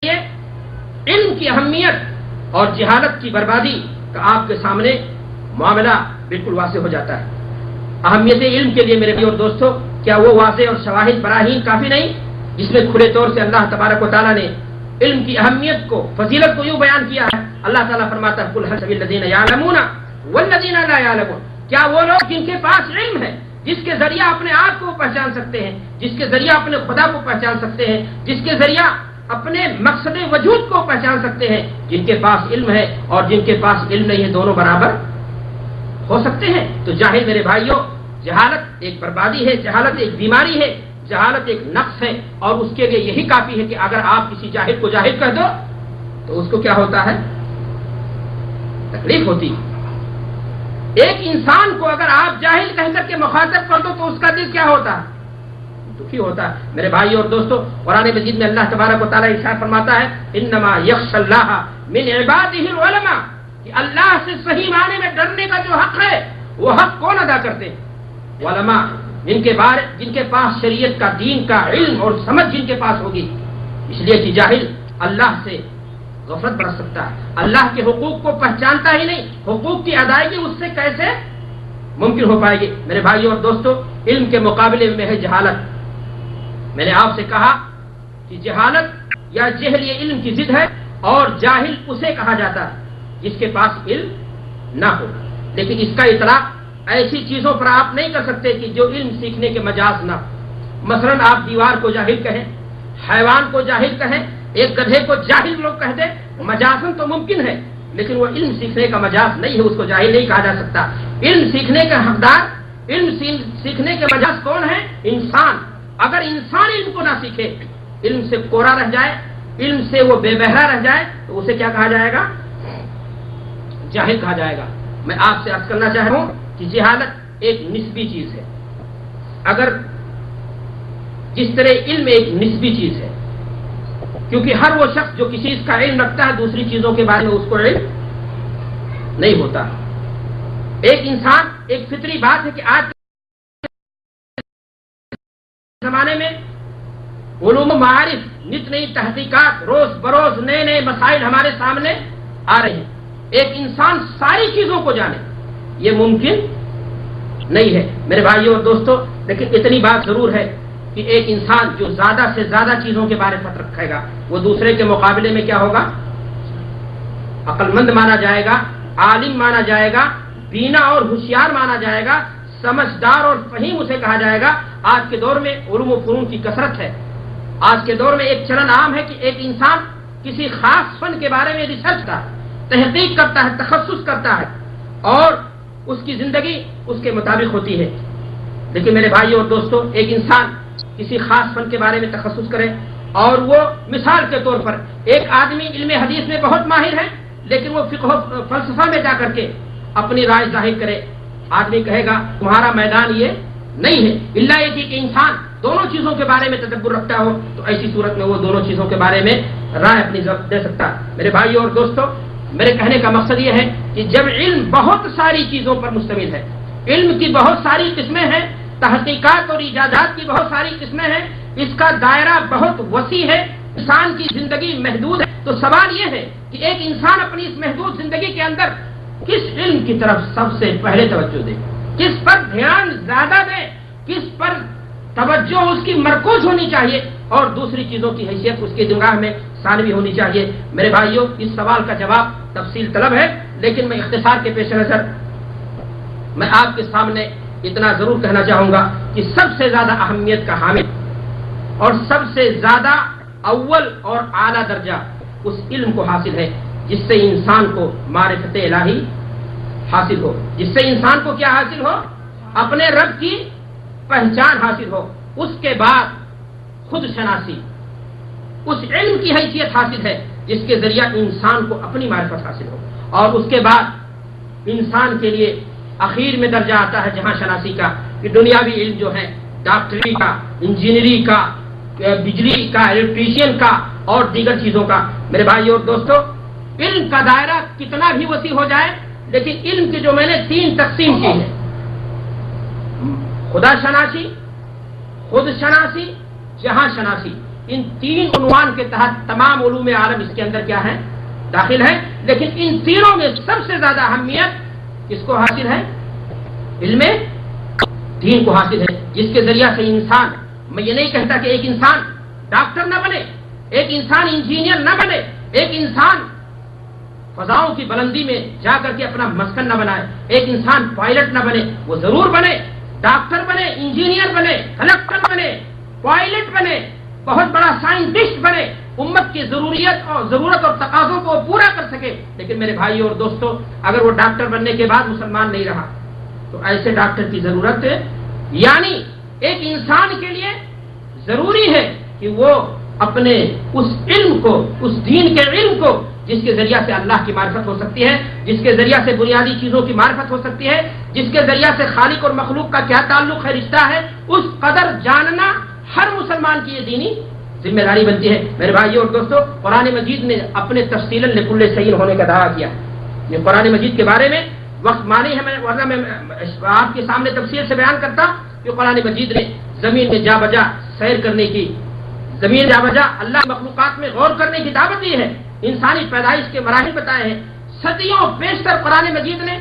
علم کی اہمیت اور جہالت کی بربادی کا آپ کے سامنے معاملہ بالکل واضح ہو جاتا ہے۔ اہمیت علم کے لیے میرے بھائی اور دوستو، کیا وہ واضح اور شواہد براہین کافی نہیں جس میں کھلے طور سے اللہ تبارک و تعالیٰ نے علم کی اہمیت کو، فضیلت کو یوں بیان کیا ہے؟ اللہ تعالیٰ فرماتا ہے قُلْ هَلْ يَسْتَوِي الَّذِينَ يَعْلَمُونَ وَالَّذِينَ لَا يَعْلَمُونَ، کیا وہ لوگ جن کے پاس علم ہے، جس کے ذریعہ اپنے آپ کو پہچان سکتے ہیں، جس کے ذریعہ اپنے خدا کو پہچان سکتے ہیں، جس کے ذریعہ اپنے مقصد وجود کو پہچان سکتے ہیں، جن کے پاس علم ہے اور جن کے پاس علم نہیں ہے، دونوں برابر ہو سکتے ہیں؟ تو جاہل میرے بھائیوں، جہالت ایک بربادی ہے، جہالت ایک بیماری ہے، جہالت ایک نقص ہے، اور اس کے لیے یہی کافی ہے کہ اگر آپ کسی جاہل کو جاہل کہہ دو تو اس کو کیا ہوتا ہے؟ تکلیف ہوتی ہے۔ ایک انسان کو اگر آپ جاہل کہہ کر کے مخاطب کر دو تو اس کا دل کیا ہوتا ہے؟ دکھی ہوتا ہے۔ میرے بھائی اور دوستو، قرآن مجید میں اللہ تبارک و تعالیٰ ارشاد فرماتا ہے انما یخشی اللہ من عبادہ العلماء، کہ اللہ سے صحیح معنی میں ڈرنے کا جو حق ہے وہ حق کون ادا کرتے ہیں؟ علماء، جن کے پاس شریعت کا، دین کا علم اور سمجھ جن کے پاس ہوگی۔ اس لیے کہ جاہل اللہ سے غفلت برت سکتا ہے، اللہ کے حقوق کو پہچانتا ہی نہیں، حقوق کی ادائیگی اس سے کیسے ممکن ہو پائے گی؟ میرے بھائیوں اور دوستو، علم کے مقابلے میں ہے جہالت۔ میں نے آپ سے کہا کہ جہالت یا جہل یہ علم کی ضد ہے، اور جاہل اسے کہا جاتا ہے جس کے پاس علم نہ ہو۔ لیکن اس کا اطلاق ایسی چیزوں پر آپ نہیں کر سکتے کہ جو علم سیکھنے کے مجاز نہ۔ مثلا آپ دیوار کو جاہل کہیں، حیوان کو جاہل کہیں، ایک گدھے کو جاہل لوگ کہہ دیں، مجازن تو ممکن ہے لیکن وہ علم سیکھنے کا مجاز نہیں ہے، اس کو جاہل نہیں کہا جا سکتا۔ علم سیکھنے کا حقدار، علم سیکھنے کے مجاز کون ہے؟ انسان۔ اگر انسان علم کو نہ سیکھے، علم سے کورا رہ جائے، علم سے وہ بے بہرا رہ جائے تو اسے کیا کہا جائے گا؟ جاہل کہا جائے گا۔ میں آپ سے عرض کرنا چاہ رہا ہوں کہ جہالت ایک نسبی چیز ہے، اگر جس طرح علم ایک نسبی چیز ہے، کیونکہ ہر وہ شخص جو کسی چیز کا علم رکھتا ہے دوسری چیزوں کے بارے میں اس کو علم نہیں ہوتا۔ ایک انسان، ایک فطری بات ہے کہ آج زمانے میں علوم و معارف، نت نئی تحقیقات، روز بروز نئے نئے مسائل ہمارے سامنے آ رہے ہیں۔ ایک انسان ساری چیزوں کو جانے یہ ممکن نہیں ہے میرے بھائیوں اور دوستو، لیکن اتنی بات ضرور ہے کہ ایک انسان جو زیادہ سے زیادہ چیزوں کے بارے میں رکھے گا وہ دوسرے کے مقابلے میں کیا ہوگا؟ عقل مند مانا جائے گا، عالم مانا جائے گا، بینا اور ہوشیار مانا جائے گا، سمجھدار اور فہیم اسے کہا جائے گا۔ آج کے دور میں علوم و فنون کی کثرت ہے، آج کے دور میں ایک چلن عام ہے کہ ایک انسان کسی خاص فن کے بارے میں ریسرچ کرتا ہے، تحقیق کرتا ہے، تخصص کرتا ہے، اور اس کی زندگی اس کے مطابق ہوتی ہے۔ لیکن میرے بھائیوں اور دوستو، ایک انسان کسی خاص فن کے بارے میں تخصص کرے، اور وہ مثال کے طور پر ایک آدمی علم حدیث میں بہت ماہر ہے لیکن وہ فقہ و فلسفہ میں جا کر کے اپنی رائے ظاہر کرے، آدمی کہے گا تمہارا میدان یہ نہیں ہے، اللہ یہ کہ انسان دونوں چیزوں کے بارے میں تدبر رکھتا ہو تو ایسی صورت میں وہ دونوں چیزوں کے بارے میں رائے اپنی دے سکتا ہے۔ میرے بھائیوں اور دوستو، میرے کہنے کا مقصد یہ ہے کہ جب علم بہت ساری چیزوں پر مشتمل ہے، علم کی بہت ساری قسمیں ہیں، تحقیقات اور ایجادات کی بہت ساری قسمیں ہیں، اس کا دائرہ بہت وسیع ہے، انسان کی زندگی محدود ہے، تو سوال یہ ہے کہ ایک انسان اپنی اس محدود زندگی کے اندر کس علم کی طرف سب سے پہلے توجہ دے، کس پر دھیان زیادہ دے، کس پر توجہ اس کی مرکوز ہونی چاہیے، اور دوسری چیزوں کی حیثیت اس کی نگاہ میں ثانوی ہونی چاہیے۔ میرے بھائیوں، اس سوال کا جواب تفصیل طلب ہے، لیکن میں اختصار کے پیش نظر میں آپ کے سامنے اتنا ضرور کہنا چاہوں گا کہ سب سے زیادہ اہمیت کا حامل اور سب سے زیادہ اول اور اعلیٰ درجہ اس علم کو حاصل ہے جس سے انسان کو معرفت الہی حاصل ہو، جس سے انسان کو کیا حاصل ہو؟ اپنے رب کی پہچان حاصل ہو۔ اس کے بعد خود شناسی، اس علم کی حیثیت حاصل ہے جس کے ذریعہ انسان کو اپنی معرفت حاصل ہو، اور اس کے بعد انسان کے لیے اخیر میں درجہ آتا ہے جہاں شناسی کا، کہ دنیاوی علم جو ہے، ڈاکٹری کا، انجینئرنگ کا، بجلی کا، الیکٹریشین کا اور دیگر چیزوں کا۔ میرے بھائیوں اور دوستو، علم کا دائرہ کتنا بھی وسیع ہو جائے، لیکن علم کی جو میں نے 3 تقسیم کی ہے، خدا شناسی، خود شناسی، جہاں شناسی، ان 3 عنوان کے تحت تمام علوم عالم اس کے اندر کیا ہے؟ داخل ہے. لیکن ان تینوں میں سب سے زیادہ اہمیت کس کو حاصل ہے؟ علم دین کو حاصل ہے، جس کے ذریعہ سے انسان، میں یہ نہیں کہتا کہ ایک انسان ڈاکٹر نہ بنے، ایک انسان انجینئر نہ بنے، ایک انسان فضاؤں کی بلندی میں جا کر کے اپنا مسکن نہ بنائے، ایک انسان پائلٹ نہ بنے. وہ ضرور بنے، ڈاکٹر بنے، انجینئر بنے، کلکٹر بنے، پائلٹ بنے، بہت بڑا سائنٹسٹ بنے، امت کی ضرورت اور تقاضوں کو پورا کر سکے. لیکن میرے بھائیو اور دوستو، اگر وہ ڈاکٹر بننے کے بعد مسلمان نہیں رہا تو ایسے ڈاکٹر کی ضرورت ہے. یعنی ایک انسان کے لیے ضروری ہے کہ وہ اپنے اس علم کو، اس دین کے علم کو، جس کے ذریعہ سے اللہ کی معرفت ہو سکتی ہے، جس کے ذریعہ سے بنیادی چیزوں کی معرفت ہو سکتی ہے، جس کے ذریعہ سے خالق اور مخلوق کا کیا تعلق ہے، رشتہ ہے، اس قدر جاننا ہر مسلمان کی یہ دینی ذمہ داری بنتی ہے. میرے بھائیو اور دوستو، قرآن مجید نے اپنے تفصیلاً لکل صحیح ہونے کا دعویٰ کیا. یہ قرآن مجید کے بارے میں وقت مانی ہے، ورنہ میں آپ کے سامنے تفصیل سے بیان کرتا کہ قرآن مجید نے زمین میں جا بجا سیر کرنے کی، زمین جا بجا اللہ مخلوقات میں غور کرنے کی دعوت دی ہے، انسانی پیدائش کے مراحل بتائے ہیں. صدیوں بیشتر قرآن مجید نے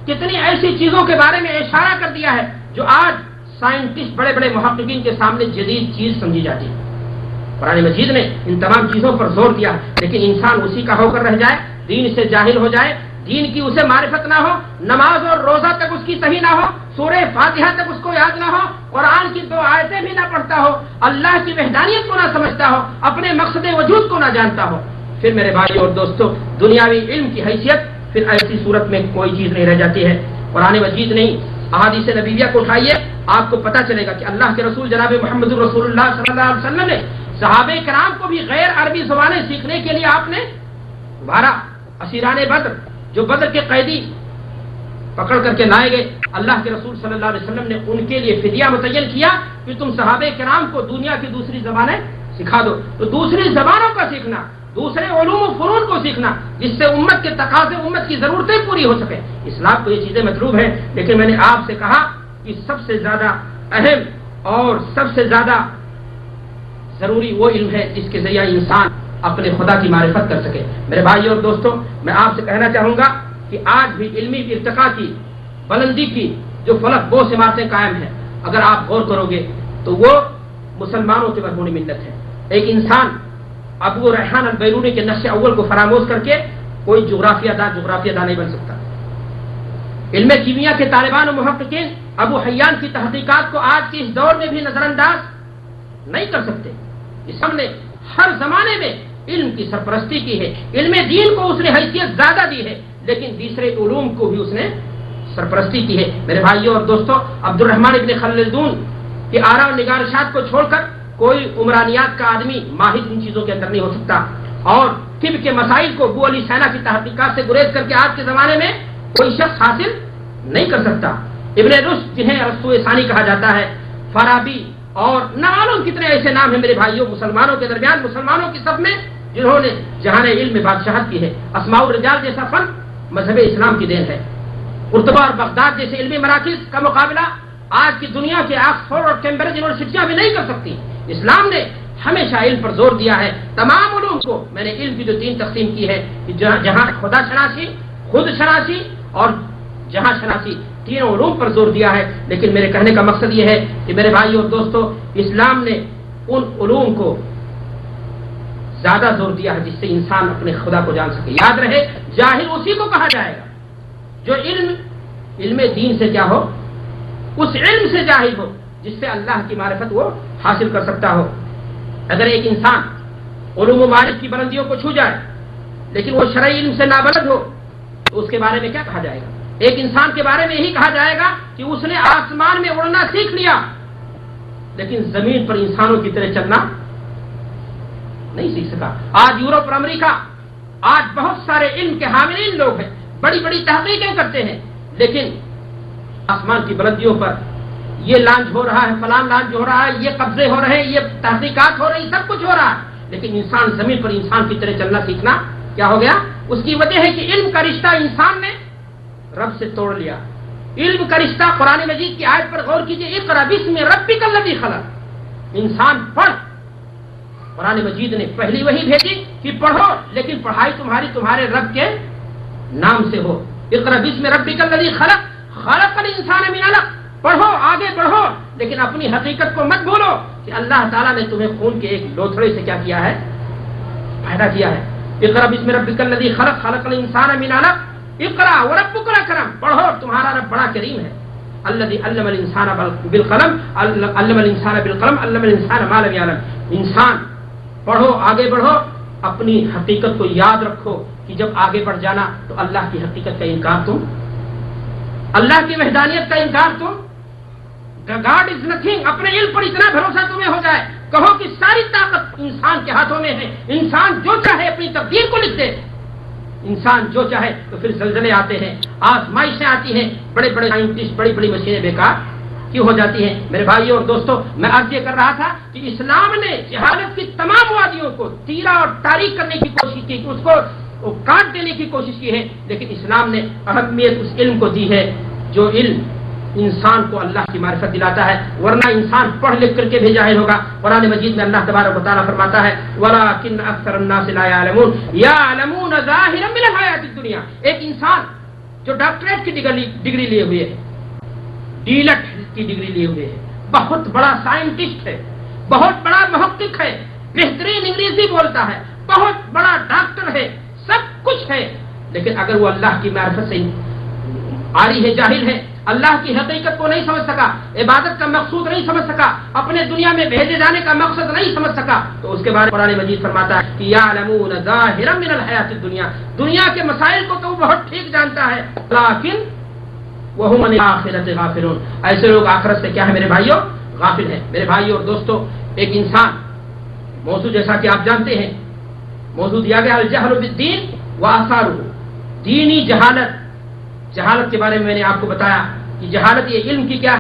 کتنی ایسی چیزوں کے بارے میں اشارہ کر دیا ہے جو آج سائنٹسٹ، بڑے بڑے محققین کے سامنے جدید چیز سمجھی جاتی ہے. قرآن مجید نے ان تمام چیزوں پر زور دیا، لیکن انسان اسی کا ہو کر رہ جائے، دین سے جاہل ہو جائے، دین کی اسے معرفت نہ ہو، نماز اور روزہ تک اس کی صحیح نہ ہو، سورہ فاتحہ تک اس کو یاد نہ ہو، قرآن کی 2 آیتیں بھی نہ پڑھتا ہو، اللہ کی وحدانیت کو نہ سمجھتا ہو، اپنے مقصد وجود کو نہ جانتا ہو، پھر میرے بھائی اور دوستو دنیاوی علم کی حیثیت پھر ایسی صورت میں کوئی چیز نہیں رہ جاتی ہے. قرآن مجید نہیں، احادیث نبویہ کو اٹھائیے، آپ کو پتہ چلے گا کہ اللہ کے رسول جناب محمد رسول اللہ صلی اللہ علیہ وسلم نے صحابہ کرام کو بھی غیر عربی زبانیں سیکھنے کے لیے آپ نے دوبارہ اسیران بدر، جو بدر کے قیدی پکڑ کر کے لائے گئے، اللہ کے رسول صلی اللہ علیہ وسلم نے ان کے لیے فدیہ متعین کیا کہ تم صحابہ کرام کو دنیا کی دوسری زبانیں سکھا دو. تو دوسری زبانوں کا سیکھنا، دوسرے علوم و فنون کو سیکھنا، جس سے امت کے تقاضے، امت کی ضرورتیں پوری ہو سکیں، اسلام کو یہ چیزیں مطلوب ہیں. لیکن میں نے آپ سے کہا کہ سب سے زیادہ اہم اور سب سے زیادہ ضروری وہ علم ہے جس کے ذریعہ انسان اپنے خدا کی معرفت کر سکے. میرے بھائیو اور دوستو، میں آپ سے کہنا چاہوں گا کہ آج بھی علمی ارتقاء کی، بلندی کی جو فلک بوس عمارتیں قائم ہیں، اگر آپ غور کرو گے تو وہ مسلمانوں کی مرہونی ملت ہے. ایک انسان ابو ریحان البیرونی کے نقش اول کو فراموش کر کے کوئی جغرافیہ داں نہیں بن سکتا. علم کیمیا کے طالبان و محققین ابو حیان کی تحقیقات کو آج کے اس دور میں بھی نظر انداز نہیں کر سکتے. اسلام نے ہر زمانے میں علم کی سرپرستی کی ہے، علم دین کو اس نے حیثیت زیادہ دی ہے، لیکن دوسرے علوم کو بھی اس نے سرپرستی کی ہے. میرے بھائیوں اور دوستوں، عبد الرحمن ابن خلدون کی آراء و نگارشات کو چھوڑ کر کوئی عمرانیات کا آدمی ماہر ان چیزوں کے اندر نہیں ہو سکتا، اور طب کے مسائل کو ابو علی سینا کی تحقیقات سے گریز کر کے آج کے زمانے میں کوئی شخص حاصل نہیں کر سکتا. ابن رشد جنہیں ارسطو ثانی کہا جاتا ہے، فارابی اور نہ معلوم کتنے ایسے نام ہیں میرے بھائیوں مسلمانوں کے درمیان، مسلمانوں کی صف میں، جنہوں نے جہان علم میں بادشاہت کی ہے. اسماء الرجال جیسا فن مذہب اسلام کی دین ہے. قرطبہ اور بغداد جیسے علمی مراکز کا مقابلہ آج کی دنیا کے آکسفورڈ اور کیمبرج یونیورسٹیاں بھی نہیں کر سکتی. اسلام نے ہمیشہ علم پر زور دیا ہے. تمام علوم کو میں نے علم کی جو 3 تقسیم کی ہے کہ جہاں خدا شناسی، خود شناسی اور جہاں شناسی، 3 علوم پر زور دیا ہے. لیکن میرے کہنے کا مقصد یہ ہے کہ میرے بھائیوں اور دوستوں، اسلام نے ان علوم کو زیادہ زور دیا ہے جس سے انسان اپنے خدا کو جان سکے. یاد رہے، جاہل اسی کو کہا جائے گا جو علم دین سے کیا ہو، اس علم سے جاہل ہو جس سے اللہ کی معرفت وہ حاصل کر سکتا ہو. اگر ایک انسان علوم و معارف کی بلندیوں کو چھو جائے لیکن وہ شرعی علم سے نابلد ہو تو اس کے بارے میں کیا کہا جائے گا؟ ایک انسان کے بارے میں یہی کہا جائے گا کہ اس نے آسمان میں اڑنا سیکھ لیا لیکن زمین پر انسانوں کی طرح چلنا نہیں سیکھ سکا. آج یورپ اور امریکہ آج بہت سارے علم کے حاملین لوگ ہیں، بڑی بڑی تحقیقیں کرتے ہیں، لیکن آسمان کی بلندیوں پر یہ لانچ ہو رہا ہے، فلان لانچ ہو رہا ہے، یہ قبضے ہو رہے ہیں، یہ تحقیقات ہو رہی، سب کچھ ہو رہا ہے، لیکن انسان زمین پر انسان کی طرح چلنا سیکھنا کیا ہو گیا؟ اس کی وجہ ہے کہ علم کا رشتہ انسان نے رب سے توڑ لیا. علم کا رشتہ قرآن مجید کی آیت پر غور کیجئے، اقرأ بسم ربک الذی خلق. انسان پڑھ، قرآن مجید نے پہلی وہی بھیجی کہ پڑھو، لیکن پڑھائی تمہاری تمہارے رب کے نام سے ہو۔ اقرأ باسم ربک الذی خلق خلق الانسان من علق، پڑھو، آگے بڑھو، لیکن اپنی حقیقت کو مت بھولو کہ اللہ تعالیٰ نے تمہیں خون کے ایک لوتھڑے سے کیا کیا ہے، پیدا کیا ہے۔ اقرأ باسم ربک الذی خلق خلق الانسان من علق اقرأ وربک الاکرم، پڑھو، تمہارا رب بڑا کریم ہے۔ الذی علم الانسان بالقلم علم الانسان بالقلم علم الانسان ما لم يعلم، انسان پڑھو، آگے بڑھو، اپنی حقیقت کو یاد رکھو کہ جب آگے بڑھ جانا تو اللہ کی حقیقت کا انکار تم، اللہ کی وحدانیت کا انکار تم، گاڈ از نتھنگ، اپنے علم پر اتنا بھروسہ تمہیں ہو جائے، کہو کہ ساری طاقت انسان کے ہاتھوں میں ہے، انسان جو چاہے اپنی تقدیر کو لکھ دے، انسان جو چاہے، تو پھر زلزلے آتے ہیں، آزمائشیں آتی ہیں، بڑے بڑے سائنٹسٹ، بڑی بڑی مشینیں بیکار کیوں ہو جاتی ہیں؟ میرے بھائیوں اور دوستوں، میں عرض یہ کر رہا تھا کہ اسلام نے جہالت کی تمام وادیوں کو تیرا اور تاریک کرنے کی کوشش کی، اس کو کاٹ دینے کی کوشش کی ہے، لیکن اسلام نے اہمیت اس علم کو دی ہے جو علم انسان کو اللہ کی معرفت دلاتا ہے، ورنہ انسان پڑھ لکھ کر کے بھی جاہل ہوگا۔ قرآن مجید میں اللہ تبارک و تعالیٰ فرماتا ہے وَلَٰكِنَّ أَكْثَرَ النَّاسِ لَا يَعْلَمُونَ يَعْلَمُونَ ظَاهِرًا مِنَ الْحَيَاةِ الدُّنْيَا، ایک انسان جو ڈاکٹریٹ کی ڈگری لیے ہوئے ہے، ڈیلٹ کی ڈگری لیے ہوئے ہے، بہت بڑا سائنٹسٹ ہے، بہت بڑا محقق ہے، بہترین انگریزی بولتا ہے، بہت بڑا ڈاکٹر ہے، سب کچھ ہے، لیکن اگر وہ اللہ کی معرفت سے عاری ہے، جاہل ہے، اللہ کی حقیقت کو نہیں سمجھ سکا، عبادت کا مقصود نہیں سمجھ سکا، اپنے دنیا میں بھیجے جانے کا مقصد نہیں سمجھ سکا، تو اس کے بارے میں قرآن مجید فرماتا ہے کہ یعلمون ظاہرا من الحیات الدنیا، دنیا کے مسائل کو تو وہ بہت ٹھیک جانتا ہے، لیکن وہم عن الآخرۃ غافلون، ایسے لوگ آخرت سے کیا ہے میرے بھائیوں؟ غافل ہیں۔ میرے بھائیوں اور دوستوں، ایک انسان، موضوع جیسا کہ آپ جانتے ہیں، موضوع دیا گیا الجہل بالدین وآثارہ، دینی جہالت، جہالت کے بارے میں میں نے آپ کو بتایا کہ جہالت یہ علم کی کیا